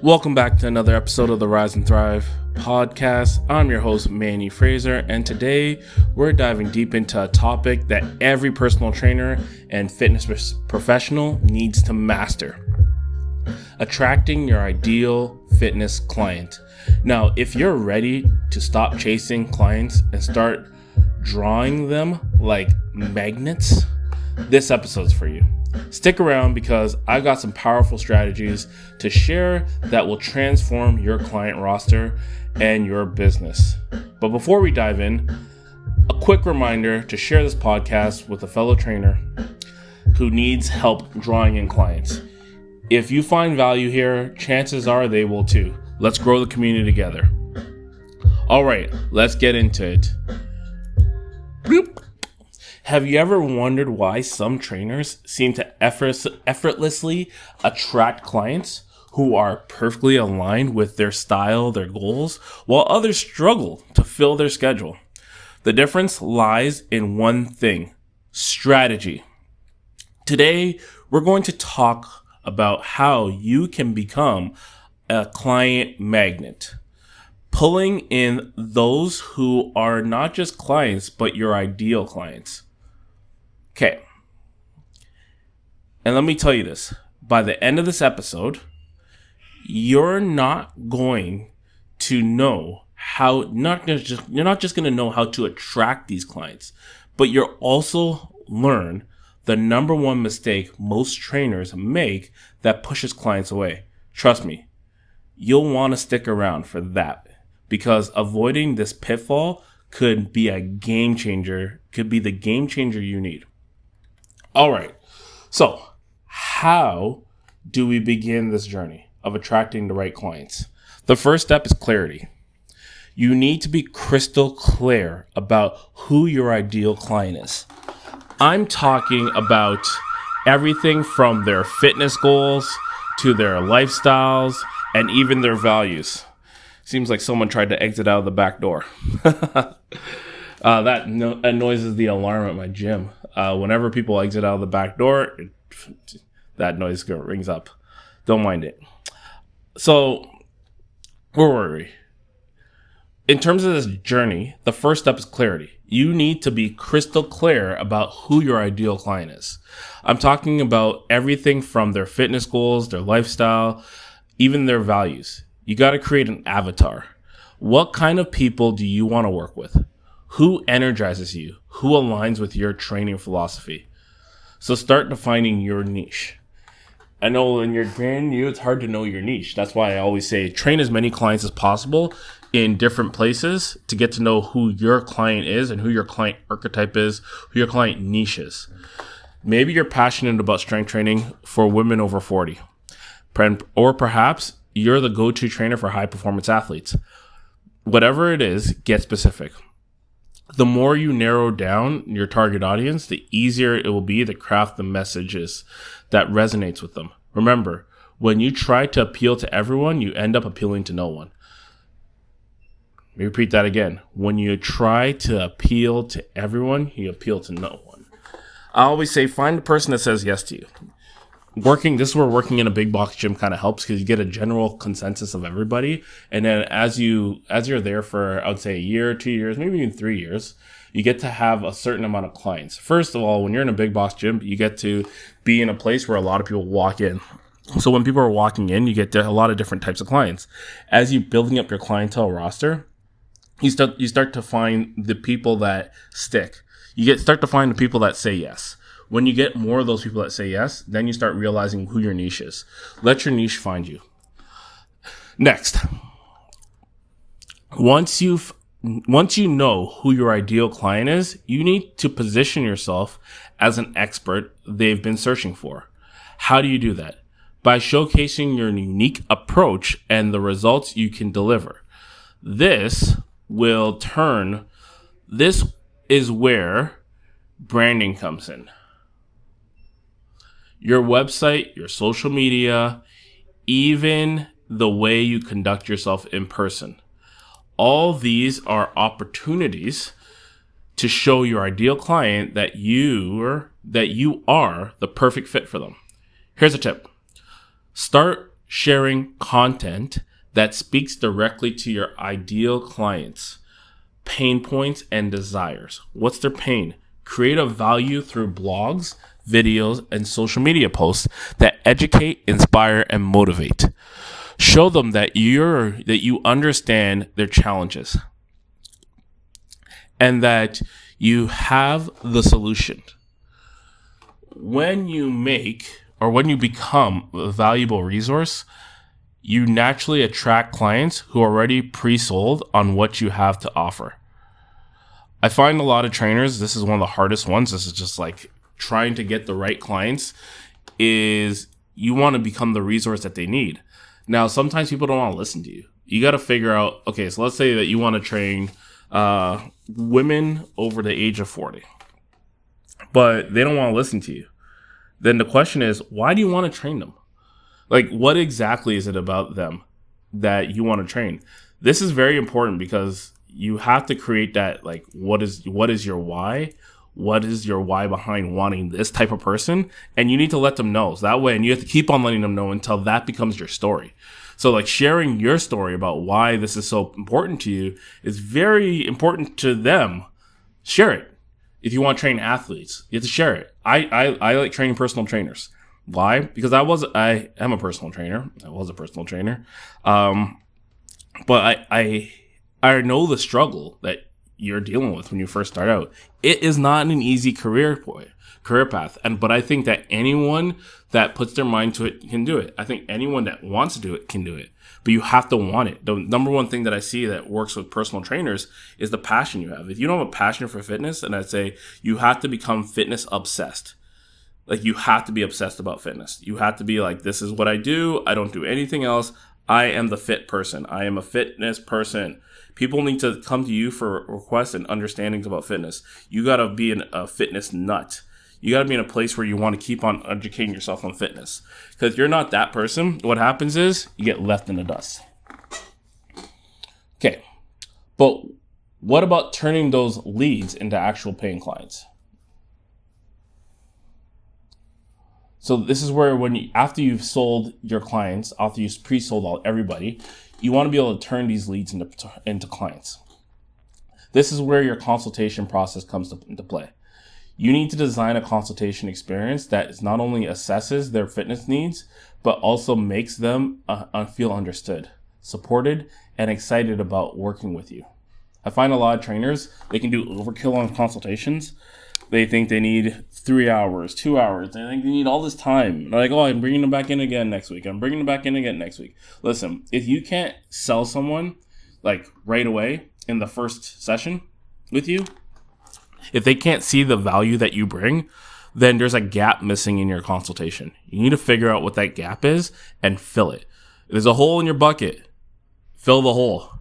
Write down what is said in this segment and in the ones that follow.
Welcome back to another episode of the Rise and Thrive podcast. I'm your host, Manny Fraser, and today we're diving deep into a topic that every personal trainer and fitness professional needs to master: attracting your ideal fitness client. Now, if you're ready to stop chasing clients and start drawing them like magnets, this episode's for you. Stick around because I've got some powerful strategies to share that will transform your client roster and your business. But before we dive in, a quick reminder to share this podcast with a fellow trainer who needs help drawing in clients. If you find value here, chances are they will too. Let's grow the community together. All right, let's get into it. Bloop. Have you ever wondered why some trainers seem to effortlessly attract clients who are perfectly aligned with their style, their goals, while others struggle to fill their schedule? The difference lies in one thing: strategy. Today, we're going to talk about how you can become a client magnet, pulling in those who are not just clients, but your ideal clients. Okay. And let me tell you this. By the end of this episode, you're not going to know how, you're not just going to know how to attract these clients, but you'll also learn the number one mistake most trainers make that pushes clients away. Trust me, you'll want to stick around for that, because avoiding this pitfall could be a game changer, could be the game changer you need. All right, so how do we begin this journey of attracting the right clients? The first step is clarity. You need to be crystal clear about who your ideal client is. I'm talking about everything from their fitness goals to their lifestyles and even their values. Seems like someone tried to exit out of the back door. That noises the alarm at my gym. Whenever people exit out of the back door, that noise rings up. Don't mind it. So, where were we? In terms of this journey, the first step is clarity. You need to be crystal clear about who your ideal client is. I'm talking about everything from their fitness goals, their lifestyle, even their values. You got to create an avatar. What kind of people do you want to work with? Who energizes you? Who aligns with your training philosophy? So start defining your niche. I know when you're brand new, it's hard to know your niche. That's why I always say train as many clients as possible in different places to get to know who your client is and who your client archetype is, who your client niche is. Maybe you're passionate about strength training for women over 40. Or perhaps you're the go-to trainer for high-performance athletes. Whatever it is, get specific. The more you narrow down your target audience, the easier it will be to craft the messages that resonates with them. Remember, when you try to appeal to everyone, you end up appealing to no one. Let me repeat that again. When you try to appeal to everyone, you appeal to no one. I always say, find the person that says yes to you. This is where working in a big box gym kind of helps, because you get a general consensus of everybody. And then as you're there for, I would say, a year, 2 years, maybe even 3 years, you get to have a certain amount of clients. First of all, when you're in a big box gym, you get to be in a place where a lot of people walk in. So when people are walking in, you get a lot of different types of clients. As you're building up your clientele roster, you start to find the people that stick. Start to find the people that say yes. When you get more of those people that say yes, then you start realizing who your niche is. Let your niche find you. Next, once you know who your ideal client is, you need to position yourself as an expert they've been searching for. How do you do that? By showcasing your unique approach and the results you can deliver. This is where branding comes in. Your website, your social media, even the way you conduct yourself in person. All these are opportunities to show your ideal client that you are the perfect fit for them. Here's a tip. Start sharing content that speaks directly to your ideal clients' pain points and desires. What's their pain? Create a value through blogs, videos, and social media posts that educate, inspire, and motivate. Show them that you understand their challenges and that you have the solution. When you become a valuable resource, you naturally attract clients who are already pre-sold on what you have to offer. I find a lot of trainers, this is one of the hardest ones. This is just like trying to get the right clients, is you want to become the resource that they need. Now, sometimes people don't want to listen to you. You got to figure out, okay, so let's say that you want to train women over the age of 40, but they don't want to listen to you. Then the question is, why do you want to train them? Like, what exactly is it about them that you want to train? This is very important because you have to create that, like, what is your why? What is your why behind wanting this type of person? And you need to let them know. So that way, and you have to keep on letting them know until that becomes your story. So like sharing your story about why this is so important to you is very important to them. Share it. If you want to train athletes, you have to share it. I like training personal trainers. Why? Because I am a personal trainer. I was a personal trainer. But I know the struggle that you're dealing with when you first start out. It is not an easy career path. But I think that anyone that puts their mind to it can do it. I think anyone that wants to do it can do it. But you have to want it. The number one thing that I see that works with personal trainers is the passion you have. If you don't have a passion for fitness, and I'd say you have to become fitness obsessed. Like, you have to be obsessed about fitness. You have to be like, this is what I do. I don't do anything else. I am the fit person. I am a fitness person. People need to come to you for requests and understandings about fitness. You got to be a fitness nut. You got to be in a place where you want to keep on educating yourself on fitness. Because if you're not that person, what happens is you get left in the dust. Okay. But what about turning those leads into actual paying clients? So this is where after you've sold your clients, after you've pre-sold everybody, you want to be able to turn these leads into clients. This is where your consultation process comes into play. You need to design a consultation experience that not only assesses their fitness needs, but also makes them feel understood, supported, and excited about working with you. I find a lot of trainers, they can do overkill on consultations. They think they need 3 hours, 2 hours. They think they need all this time. They're like, oh, I'm bringing them back in again next week. I'm bringing them back in again next week. Listen, if you can't sell someone like right away in the first session with you, if they can't see the value that you bring, then there's a gap missing in your consultation. You need to figure out what that gap is and fill it. If there's a hole in your bucket, fill the hole.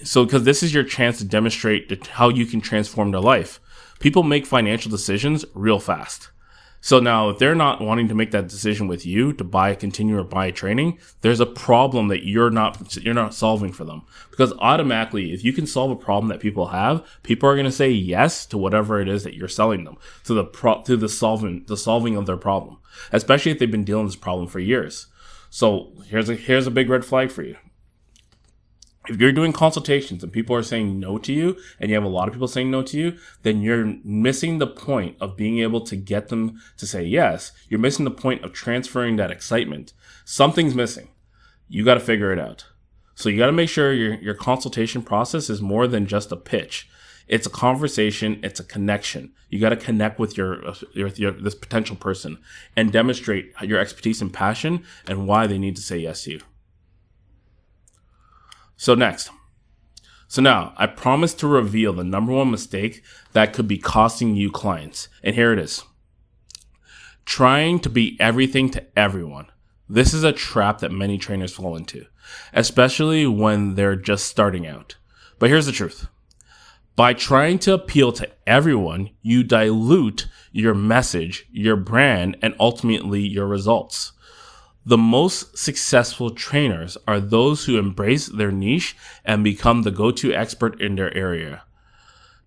So, because this is your chance to demonstrate how you can transform their life. People make financial decisions real fast. So now if they're not wanting to make that decision with you to continue or buy training, there's a problem that you're not solving for them. Because automatically, if you can solve a problem that people have, people are going to say yes to whatever it is that you're selling them, to the solving of their problem, especially if they've been dealing with this problem for years. So here's a big red flag for you. If you're doing consultations and people are saying no to you, and you have a lot of people saying no to you, then you're missing the point of being able to get them to say yes. You're missing the point of transferring that excitement. Something's missing. You got to figure it out. So you got to make sure your consultation process is more than just a pitch. It's a conversation. It's a connection. You got to connect with this potential person and demonstrate your expertise and passion and why they need to say yes to you. So now I promise to reveal the number one mistake that could be costing you clients. And here it is. Trying to be everything to everyone. This is a trap that many trainers fall into, especially when they're just starting out. But here's the truth. By trying to appeal to everyone, you dilute your message, your brand, and ultimately your results. The most successful trainers are those who embrace their niche and become the go-to expert in their area.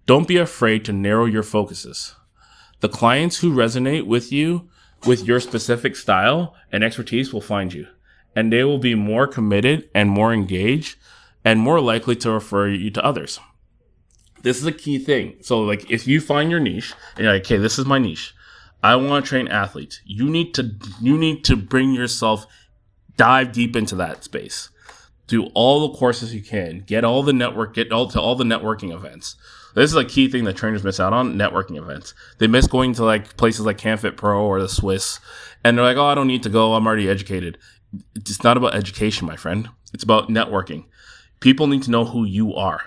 Don't be afraid to narrow your focuses. The clients who resonate with you, with your specific style and expertise will find you. and they will be more committed and more engaged and more likely to refer you to others. This is a key thing. So like if you find your niche and you're like, okay, this is my niche. I want to train athletes. You need to bring yourself, dive deep into that space. Do all the courses you can. Get to all the networking events. This is a key thing that trainers miss out on, networking events. They miss going to like places like CanFit Pro or the Swiss, and they're like, oh, I don't need to go. I'm already educated. It's not about education, my friend. It's about networking. People need to know who you are.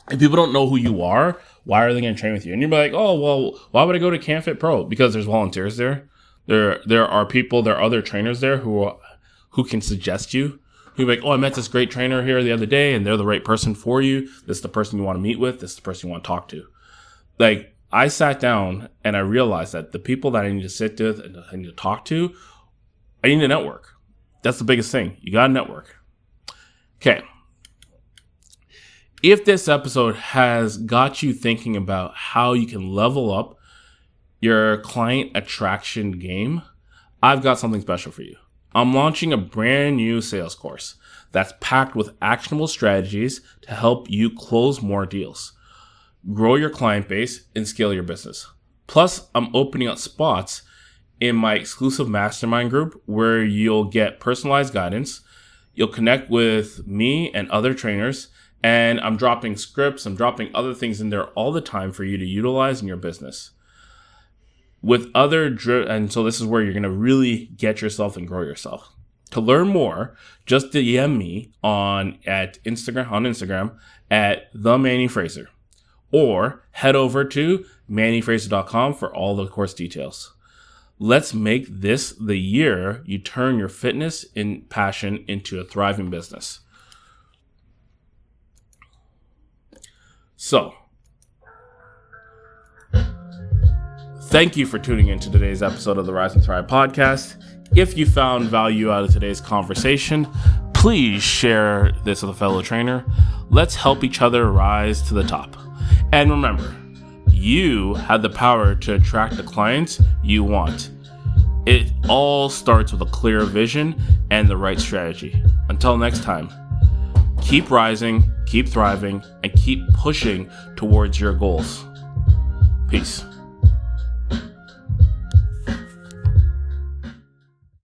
If people don't know who you are, why are they going to train with you? And you're like, oh, well, why would I go to CanFit Pro? Because there's volunteers there. There are people, there are other trainers there who can suggest you. You're like, oh, I met this great trainer here the other day, and they're the right person for you. This is the person you want to meet with. This is the person you want to talk to. Like, I sat down and I realized that the people that I need to sit with and I need to talk to, I need to network. That's the biggest thing. You got to network. Okay. If this episode has got you thinking about how you can level up your client attraction game, I've got something special for you. I'm launching a brand new sales course that's packed with actionable strategies to help you close more deals, grow your client base, and scale your business. Plus, I'm opening up spots in my exclusive mastermind group where you'll get personalized guidance. You'll connect with me and other trainers, and I'm dropping scripts, I'm dropping other things in there all the time for you to utilize in your business. And so this is where you're going to really get yourself and grow yourself. To learn more, just DM me on Instagram at the Manny Fraser, or head over to mannyfraser.com for all the course details. Let's make this the year you turn your fitness and passion into a thriving business. So, thank you for tuning into today's episode of the Rise and Thrive podcast. If you found value out of today's conversation, please share this with a fellow trainer. Let's help each other rise to the top. And remember, you have the power to attract the clients you want. It all starts with a clear vision and the right strategy. Until next time, keep rising, keep thriving, and keep pushing towards your goals. Peace.